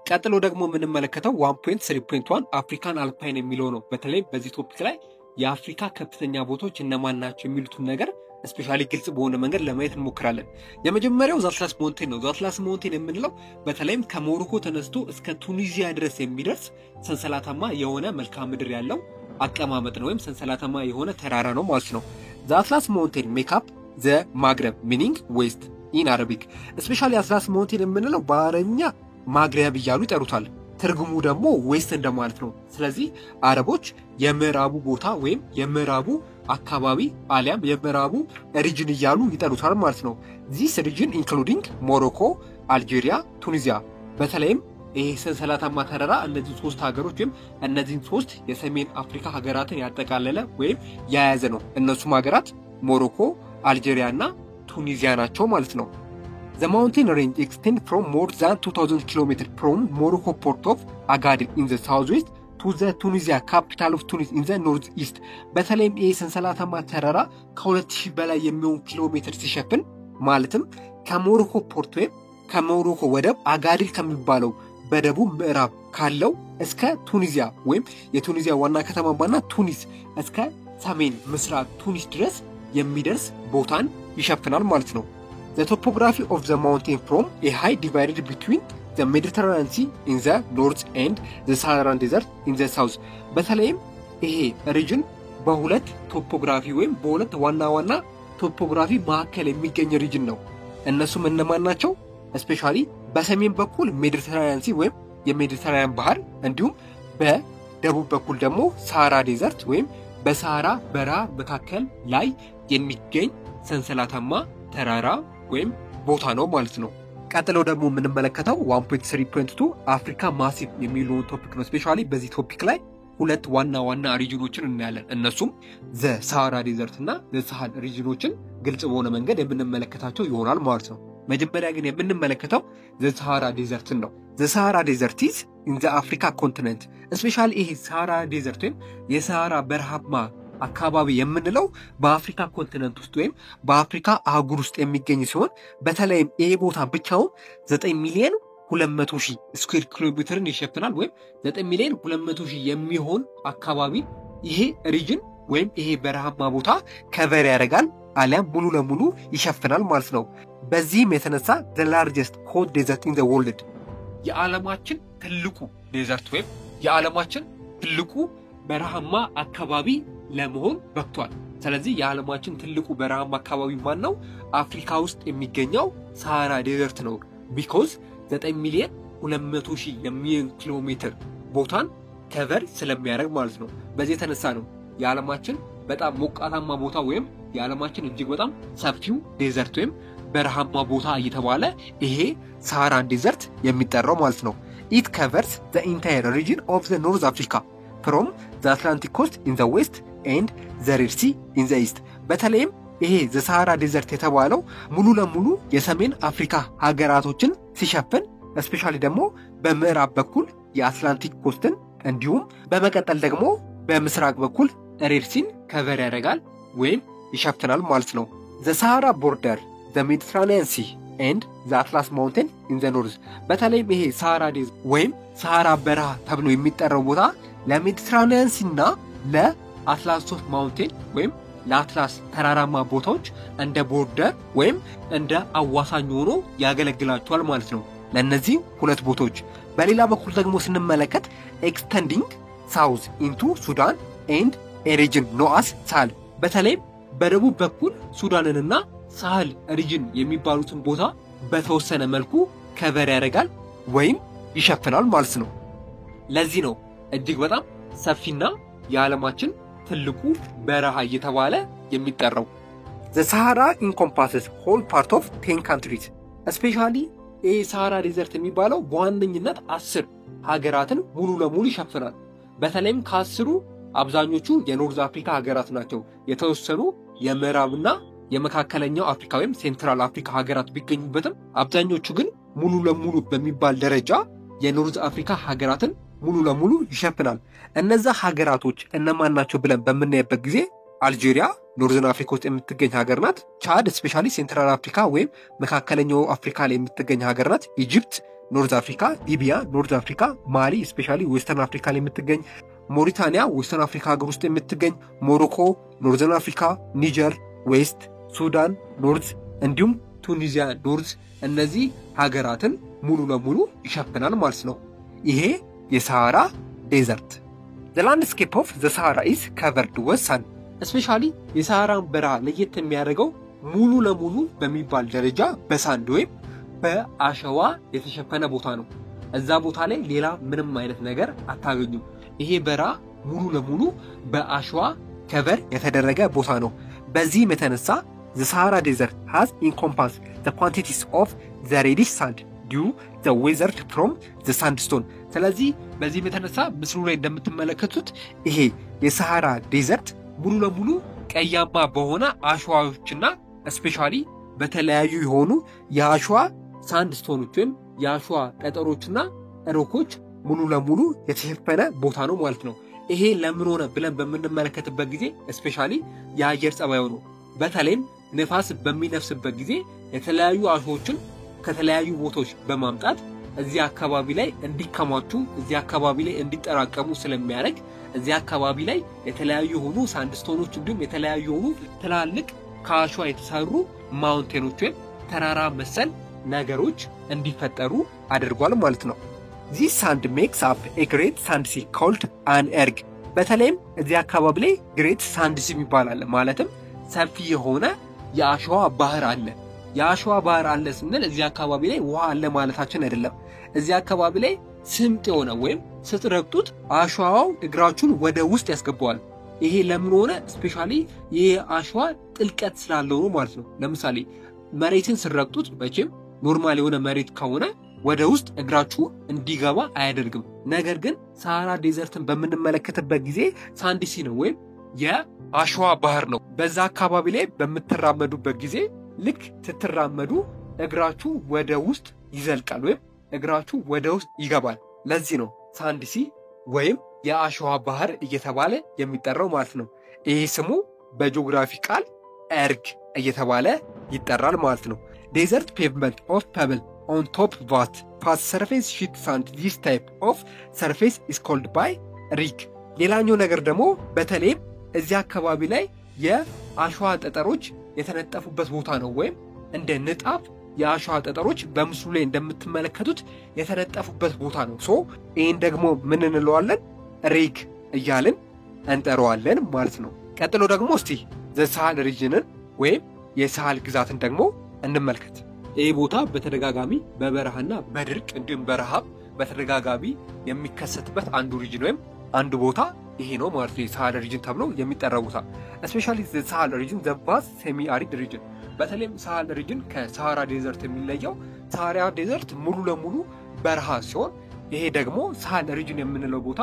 ቀጥሎ ደግሞ የምንመለከተው 1.3.1 አፍሪካን አልፓይን የሚለው ነው። በተለይ በዚህ ቶፒክ ላይ የአፍሪካ ከፍተኛ ቦታዎች እነማን ናቸው የሚሉትን ነገር ስፔሻሊ ግልጽ በሆነ መንገድ ለማየት እንሞክራለን። የመጀመሪያው ዛትላስ ማውንቴን ነው። ዛትላስ ማውንቴን የምንለው በተለይም ከሞሮኮ ተነስቶ እስከ ቱኒዚያ ድረስ የሚደርስ ሰንሰለታማ የሆነ መልክዓ ምድር ያለው አቀማመጥ ነው፣ ወይም ሰንሰለታማ የሆነ ተራራ ነው ማለት ነው። ዛትላስ ማውንቴን ሜክ አፕ ዘ ማግረብ ሚኒንግ ዌስት ኢን አረቢክ። ስፔሻሊ ዛትላስ ማውንቴን የምንለው በአረብኛ ማግረብ እያሉ ይጠሩታል። ትርጉሙ ደግሞ ዌስት እንደማለት ነው። ስለዚህ አረቦች የምዕራቡ ቦታ ወይም የምዕራቡ አካባቢ አሊያም የምዕራቡ ሪጅን እያሉ ይጠሩታል ማለት ነው። ዚስ ሪጅን ኢንክሉዲንግ ሞሮኮ፣ አልጄሪያ፣ ቱኒዚያ። በተለይም ይሄ ሰንሰለታማ ተራራ እነዚህ ሶስት ሀገሮች ወይም እነዚህን ሶስት የሰሜን አፍሪካ ሀገራትን ያጠቃለለ ወይም የያዘ ነው። እነሱም ሀገራት ሞሮኮ፣ አልጄሪያ እና ቱኒዚያ ናቸው ማለት ነው። The mountain range extends from more than 2000 km from Morocco port of Agadir in the southwest to the Tunisia capital of Tunis in the northeast. በተለይም ይህ ሰንሰለታማ ተራራ ከ2000 በላይ የሚሆን ኪሎ ሜትር ሲሸፍን ማለትም ከሞሮኮ ፖርት ወይም ከሞሮኮ ወደብ አጋዲር ከሚባለው በደቡብ ምዕራብ ካለው እስከ ቱኒዚያ ወይም የቱኒዚያ ዋና ከተማና ቱኒስ እስከ ሰሜን ምስራቅ ቱኒስ ድረስ የሚደርስ ቦታን ይሸፍናል ማለት ነው። The topography of the mountain from a high divided between the Mediterranean Sea in the north and the Saharan Desert in the south. በተለይም ይሄ ሪጅን በሁለት ቶፖግራፊ ወይም በሁለት ዋና ቶፖግራፊ መካከል የሚገኝ ሪጅን ነው። እነሱም እነማን ናቸው? ስፔሻሊ በሰሜን በኩል ሜዲተራኒያን ሲ ወይም የሜዲተራኒያን ባህር፣ እንዲሁም በደቡብ በኩል ደግሞ ሳሃራ ዴዘርት ወይም በሳሃራ በረሃ መካከል ላይ የሚገኝ ሰንሰለታማ ተራራ ወይም ቦታ ነው ማለት ነው። ቀጥሎ ደግሞ የምንመለከተው 1.3.2 አፍሪካ ማሲቭ የሚለውን ቶፒክ ነው። ስፔሻሊ በዚህ ቶፒክ ላይ ሁለት ዋና ሪጅኖችን እናያለን። እነሱም ዘ ሳሃራ ዴዘርት እና ዘ ሳህል ሪጅኖችን ግልጽ በሆነ መንገድ የምንመለከታቸው ይሆናል ማለት ነው። መጀመሪያ ግን የምንመለከተው ዘ ሳሃራ ዴዘርትን ነው። ዘ ሳሃራ ዴዘርት ኢዝ ኢን ዘ አፍሪካ ኮንቲኔንት። ስፔሻሊ ይሄ ሳሃራ ዴዘርት ወይም የሳሃራ በረሃማ አካባቢ የምንለው በአፍሪካ ኮንቲኔንት ውስጥ ወይም በአፍሪካ አህጉር ውስጥ የሚገኝ ሲሆን በተለይም ይሄ ቦታ ብቻውን 9,200,000 ስኩዌር ኪሎ ሜትርን ይሸፍናል። ወይም 9,200,000 የሚሆን አካባቢ ይሄ ሪጅን ወይም ይሄ በረሃማ ቦታ ከቨር ያደርጋል አሊያም ሙሉ ለሙሉ ይሸፍናል ማለት ነው። በዚህም የተነሳ the largest hot desert in the world የዓለማችን ትልቁ ዴዘርት ወይም የዓለማችን ትልቁ በረሃማ አካባቢ ለመሆን በቅቷል። ስለዚህ የዓለማችን ትልቁ በረሃማ አካባቢ ማን ነው? አፍሪካ ውስጥ የሚገኘው ሳሃራ ዴዘርት ነው። ቢኮዝ 9,200,000 የሚሆን ኪሎ ሜትር ቦታን ከቨር ስለሚያደርግ ማለት ነው። በዚህ የተነሳ ነው የዓለማችን በጣም ሞቃታማ ቦታ ወይም የዓለማችን እጅግ በጣም ሰፊው ዴዘርት ወይም በረሃማ ቦታ እየተባለ ይሄ ሳሃራን ዴዘርት የሚጠራው ማለት ነው። It covers the entire region of the North Africa from the Atlantic coast in the west and the Red Sea in the east. በተለይም ይሄ ዘ ሳሃራ ዴዘርት የተባለው ሙሉ ለሙሉ የሰሜን አፍሪካ ሀገራቶችን ሲሸፍን ስፔሻሊ ደግሞ በምዕራብ በኩል የአትላንቲክ ኮስትን እንዲሁም በመቀጠል ደግሞ በምስራቅ በኩል ሬድ ሲን ከቨር ያደርጋል ወይም ይሸፍናል ማለት ነው። ዘ ሳሃራ ቦርደር the Mediterranean Sea and the Atlas Mountain in the north። በተለይም ይሄ ሳሃራ ዴዘርት ወይም ሳሃራ በረሃ ተብሎ የሚጠራው ቦታ ለሜዲትራኒያን ሲና ለአትላስ ማውንቴን ወይም ለአትላስ ተራራማ ቦታዎች እንደ ቦርደር ወይም እንደ አዋሳኝ ሆኖ ያገለግላቸዋል ማለት ነው ለነዚህ ሁለት ቦታዎች። በሌላ በኩል ደግሞ ስንመለከት ኤክስቴንዲንግ ሳውዝ ኢንቱ ሱዳን ኤንድ ኤ ሪጅን ኖአስ ሳህል። በተለይም በደቡብ በኩል ሱዳንንና ሳህል ሪጅን የሚባሉትን ቦታ በተወሰነ መልኩ ከቨር ያደርጋል ወይም ይሸፍናል ማለት ነው። ለዚህ ነው እጅግ በጣም ሰፊና የዓለማችን ትልቁ በረሃ እየተባለ የሚጠራው። The Sahara encompasses whole part of 10 countries. Especially ሳሃራ ዴዘርት የሚባለው በዋነኝነት 10 ሀገራትን ሙሉ ለሙሉ ይሸፍናል። በተለይም ከ10ሩ አብዛኞቹ የኖርዝ አፍሪካ ሀገራት ናቸው። የተወሰኑ የምዕራብና የመካከለኛው አፍሪካ ወይም ሴንትራል አፍሪካ ሀገራት ቢገኙበትም አብዛኞቹ ግን ሙሉ ለሙሉ በሚባል ደረጃ የኖርዝ አፍሪካ ሀገራትን ሙሉ ለሙሉ ይሸፍናል። እነዛ ሀገራቶች እነማን ናቸው ብለን በምናይበት ጊዜ አልጄሪያ ኖርዘርን አፍሪካ ውስጥ የምትገኝ ሀገር ናት። ቻድ ስፔሻሊ ሴንትራል አፍሪካ ወይም መካከለኛው አፍሪካ ላይ የምትገኝ ሀገር ናት። ኢጂፕት፣ ኖርዝ አፍሪካ፣ ሊቢያ ኖርዝ አፍሪካ፣ ማሊ ስፔሻሊ ዌስተርን አፍሪካ ላይ የምትገኝ፣ ሞሪታኒያ ዌስተርን አፍሪካ ሀገር ውስጥ የምትገኝ፣ ሞሮኮ ኖርዘርን አፍሪካ፣ ኒጀር ዌስት፣ ሱዳን ኖርዝ እንዲሁም ቱኒዚያ ኖርዝ እነዚህ ሀገራትን ሙሉ ለሙሉ ይሸፍናል ማለት ነው ይሄ የሳሃራ ዴዘርት። The landscape of the Sahara is covered with sand. Especially የሳሃራን በረሃ ለየት የሚያደርገው ሙሉ ለሙሉ በሚባል ደረጃ በሳንድ ወይም በአሸዋ የተሸፈነ ቦታ ነው። እዛ ቦታ ላይ ሌላ ምንም አይነት ነገር አታገኙም። ይሄ በረሃ ሙሉ ለሙሉ በአሸዋ ከቨር የተደረገ ቦታ ነው። በዚህም የተነሳ the Sahara Desert has encompassed the quantities of the reddish sand due the weather from the sandstone. ስለዚህ በዚህ የተነሳ ምስሉ ላይ እንደምትመለከቱት ይሄ የሳሃራ ዴዘርት ሙሉ ለሙሉ ቀያማ በሆነ አሸዋዎችና ስፔሻሊ በተለያዩ የሆኑ የአሸዋ ሳንድስቶኖች ወይም የአሸዋ ጠጠሮችና ሮኮች ሙሉ ለሙሉ የተሸፈነ ቦታ ነው ማለት ነው። ይሄ ለምን ሆነ ብለን በምንመለከትበት ጊዜ ስፔሻሊ የአየር ጸባዩ ነው። በተለይም ነፋስ በሚነፍስበት ጊዜ የተለያዩ አሸዋዎችን ከተለያዩ ቦታዎች በማምጣት እዚህ አካባቢ ላይ እንዲከማቹ እዚህ አካባቢ ላይ እንዲጠራቀሙ ስለሚያደርግ እዚህ አካባቢ ላይ የተለያዩ ሆኑ ሳንድስቶኖች እንዲሁም የተለያዩ ሆኑ ትላልቅ ከአሸዋ የተሰሩ ማውንቴኖች ወይም ተራራ መሰል ነገሮች እንዲፈጠሩ አድርጓል ማለት ነው። This sand makes up a great sand sea called an erg. በተለይም እዚህ አካባቢ ላይ great sand sea ይባላል። ማለትም ሰፊ የሆነ የአሸዋ ባህር አለ። የአሸዋ ባህር አለ ስንል እዚህ አካባቢ ላይ ውሃ አለ ማለታችን አይደለም። እዚህ አካባቢ ላይ ስምጥ የሆነ ወይም ስትረግጡት አሸዋው እግራችሁን ወደ ውስጥ ያስገባዋል። ይሄ ለምን ሆነ? ስፔሻሊ ይሄ አሸዋ ጥልቀት ስላለው ነው ማለት ነው። ለምሳሌ መሬትን ስረግጡት መቼም ኖርማል የሆነ መሬት ከሆነ ወደ ውስጥ እግራችሁ እንዲገባ አያደርግም። ነገር ግን ሳሃራ ዴዘርትን በምንመለከትበት ጊዜ ሳንዲሲ ነው ወይም የአሸዋ ባህር ነው። በዛ አካባቢ ላይ በምትራመዱበት ጊዜ ልክ ስትራመዱ እግራችሁ ወደ ውስጥ ይዘልቃል ወይም እግራችሁ ወደ ውስጥ ይገባል። ለዚህ ነው ሳንዲሲ ወይም የአሸዋ ባህር እየተባለ የሚጠራው ማለት ነው። ይሄ ስሙ በጂኦግራፊ ቃል ኤርግ እየተባለ ይጠራል ማለት ነው። ዴዘርት ፔቭመንት ኦፍ ፐብል on top what past surface sheet sand. This type of surface is called by ሪክ። ሌላኛው ነገር ደግሞ በተለይም እዚህ አካባቢ ላይ የአሸዋ ጠጠሮች የተነጠፉበት ቦታ ነው ወይም እንደ ንጣፍ የአሸዋ ጠጠሮች በምስሉ ላይ እንደምትመለከቱት የተነጠፉበት ቦታ ነው። ሶ ይሄን ደግሞ ምን እንለዋለን? ሪክ እያልን እንጠራዋለን ማለት ነው። ቀጥሎ ደግሞ እስቲ ዘሳሃል ሪጅንን ወይም የሳሃል ግዛትን ደግሞ እንመልከት። ይህ ቦታ በተደጋጋሚ በበረሃና በድርቅ እንዲሁም በረሃብ በተደጋጋሚ የሚከሰትበት አንዱ ሪጅን ወይም አንዱ ቦታ ይሄ ነው ማለት ነው። የሳሃል ሪጅን ተብሎ የሚጠራው ቦታ ስፔሻሊ ዘሳሃል ሪጅን ዘባስ ሴሚ አሪድ ሪጅን። በተለይም ሳሃል ሪጅን ከሳሃራ ዴዘርት የሚለየው ሳሃራ ዴዘርት ሙሉ ለሙሉ በረሃ ሲሆን ይሄ ደግሞ ሳሃል ሪጅን የምንለው ቦታ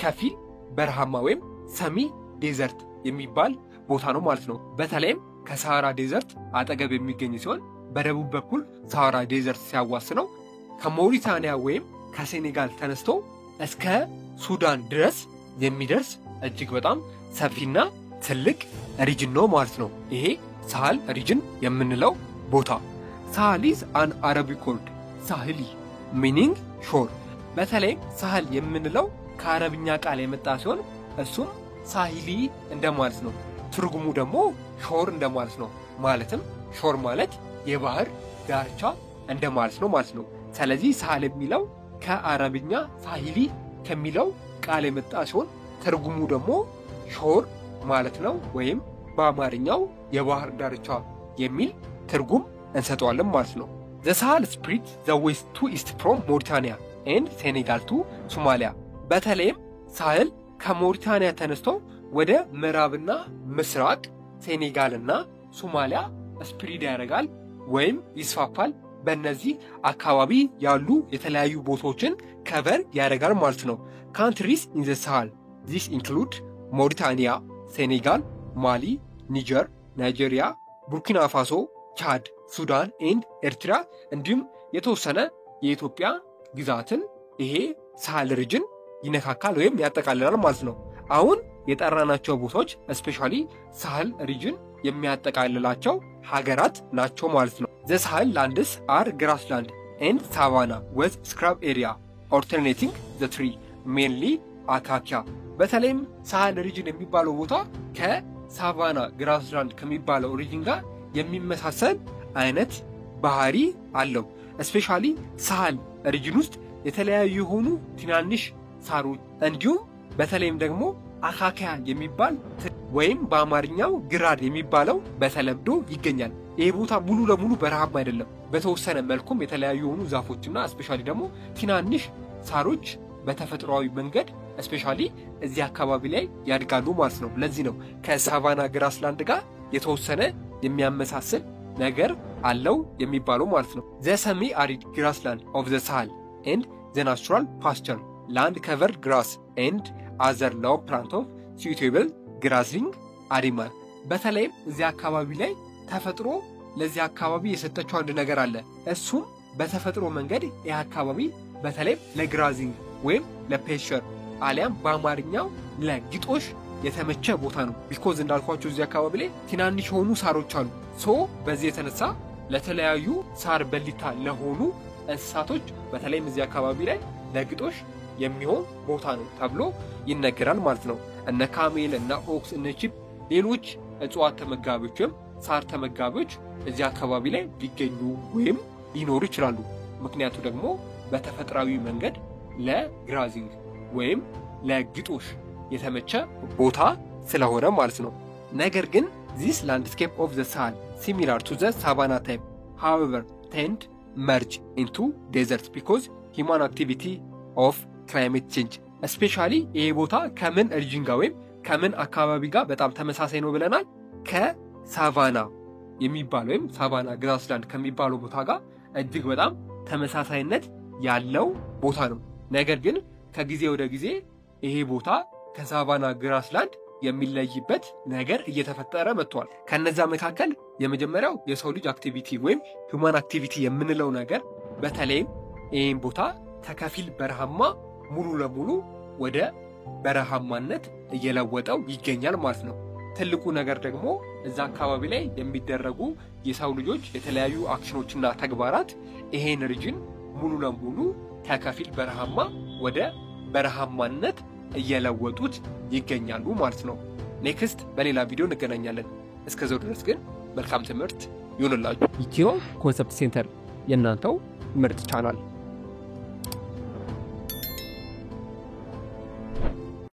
ከፊል በረሃማ ወይም ሰሚ ዴዘርት የሚባል ቦታ ነው ማለት ነው። በተለይም ከሳሃራ ዴዘርት አጠገብ የሚገኝ ሲሆን በደቡብ በኩል ሳሃራ ዴዘርት ሲያዋስነው ከሞሪታኒያ ወይም ከሴኔጋል ተነስቶ እስከ ሱዳን ድረስ የሚደርስ እጅግ በጣም ሰፊና ትልቅ ሪጅን ነው ማለት ነው። ይሄ ሳሃል ሪጅን የምንለው ቦታ ሳሃል ኢዝ አን አረቢክ ወርድ ሳህሊ ሚኒንግ ሾር። በተለይም ሳሃል የምንለው ከአረብኛ ቃል የመጣ ሲሆን እሱም ሳሂሊ እንደማለት ነው። ትርጉሙ ደግሞ ሾር እንደማለት ነው። ማለትም ሾር ማለት የባህር ዳርቻ እንደማለት ነው ማለት ነው። ስለዚህ ሳሃል የሚለው ከአረብኛ ሳሂሊ ከሚለው ቃል የመጣ ሲሆን ትርጉሙ ደግሞ ሾር ማለት ነው ወይም በአማርኛው የባህር ዳርቻ የሚል ትርጉም እንሰጠዋለን ማለት ነው። The Sahel spreads the west to east from Mauritania and Senegal to Somalia. በተለይም ሳህል ከሞሪታኒያ ተነስቶ ወደ ምዕራብና ምስራቅ ሴኔጋልና ሶማሊያ ስፕሪድ ያደርጋል ወይም ይስፋፋል። በእነዚህ አካባቢ ያሉ የተለያዩ ቦታዎችን ከቨር ያደርጋል ማለት ነው። ካንትሪስ ኢን ዘ ሳህል ዚስ ኢንክሉድ ሞሪታኒያ፣ ሴኔጋል፣ ማሊ፣ ኒጀር፣ ናይጄሪያ፣ ቡርኪና ፋሶ፣ ቻድ፣ ሱዳን ኤንድ ኤርትራ እንዲሁም የተወሰነ የኢትዮጵያ ግዛትን ይሄ ሳህል ሪጅን ይነካካል ወይም ያጠቃልላል ማለት ነው። አሁን የጠራናቸው ቦታዎች ስፔሻሊ ሳህል ሪጅን የሚያጠቃልላቸው ሀገራት ናቸው ማለት ነው። The Sahel lands are grassland and savanna with scrub area alternating the tree mainly acacia በተለይም ሳህል ሪጅን የሚባለው ቦታ ከሳቫና ግራስላንድ ከሚባለው ሪጅን ጋር የሚመሳሰል አይነት ባህሪ አለው ስፔሻሊ ሳህል ሪጅን ውስጥ የተለያዩ የሆኑ ትናንሽ ሳሮች እንዲሁም በተለይም ደግሞ አካካያ የሚባል ወይም በአማርኛው ግራድ የሚባለው በተለምዶ ይገኛል ይሄ ቦታ ሙሉ ለሙሉ በረሃማ አይደለም በተወሰነ መልኩም የተለያዩ የሆኑ ዛፎችና ስፔሻሊ ደግሞ ትናንሽ ሳሮች በተፈጥሯዊ መንገድ ስፔሻሊ እዚህ አካባቢ ላይ ያድጋሉ ማለት ነው ለዚህ ነው ከሳቫና ግራስላንድ ጋር የተወሰነ የሚያመሳስል ነገር አለው የሚባለው ማለት ነው the semi arid grassland of the Sahel and the natural pasture land covered grass and other low plant of suitable grazing animal በተለይም እዚህ አካባቢ ላይ ተፈጥሮ ለዚህ አካባቢ የሰጠችው አንድ ነገር አለ እሱም በተፈጥሮ መንገድ ይሄ አካባቢ በተለይም ለግራዚንግ ወይም ለፔሸር አሊያም በአማርኛው ለግጦሽ የተመቸ ቦታ ነው ቢኮዝ እንዳልኳችሁ እዚህ አካባቢ ላይ ትናንሽ ሆኑ ሳሮች አሉ ሶ በዚህ የተነሳ ለተለያዩ ሳር በሊታ ለሆኑ እንስሳቶች በተለይም እዚህ አካባቢ ላይ ለግጦሽ የሚሆን ቦታ ነው ተብሎ ይነገራል ማለት ነው እነ ካሜል እና ኦክስ እና ቺፕ ሌሎች እጽዋት ተመጋቢዎችም ሳር ተመጋቢዎች እዚህ አካባቢ ላይ ሊገኙ ወይም ሊኖሩ ይችላሉ ምክንያቱ ደግሞ በተፈጥሯዊ መንገድ ለግራዚንግ ወይም ለግጦሽ የተመቸ ቦታ ስለሆነ ማለት ነው ነገር ግን this landscape of the Sahel similar to the savanna type however tend merge into deserts because human activity of climate change especially ይሄ ቦታ ከምን ሪጅን ጋር ወይም ከምን አካባቢ ጋር በጣም ተመሳሳይ ነው ብለናል ከሳቫና የሚባለው ወይም ሳቫና ግራስላንድ ከሚባለው ቦታ ጋር እጅግ በጣም ተመሳሳይነት ያለው ቦታ ነው ነገር ግን ከጊዜ ወደ ጊዜ ይሄ ቦታ ከሳቫና ግራስላንድ የሚለይበት ነገር እየተፈጠረ መጥቷል ከነዛ መካከል የመጀመሪያው የሰው ልጅ አክቲቪቲ ወይም ሁማን አክቲቪቲ የምንለው ነገር በተለይም ይሄን ቦታ ተከፊል በረሃማ ሙሉ ለሙሉ ወደ በረሃማነት እየለወጠው ይገኛል ማለት ነው ትልቁ ነገር ደግሞ እዛ አካባቢ ላይ የሚደረጉ የሰው ልጆች የተለያዩ አክሽኖችና ተግባራት ይሄን ሪጅን ሙሉ ለሙሉ ተከፊል በረሃማ ወደ በረሃማነት እየለወጡት ይገኛሉ ማለት ነው ኔክስት በሌላ ቪዲዮ እንገናኛለን እስከዛው ድረስ ግን መልካም ትምህርት ይሁንላችሁ ኢትዮ ኮንሰፕት ሴንተር የእናንተው ምርጥ ቻናል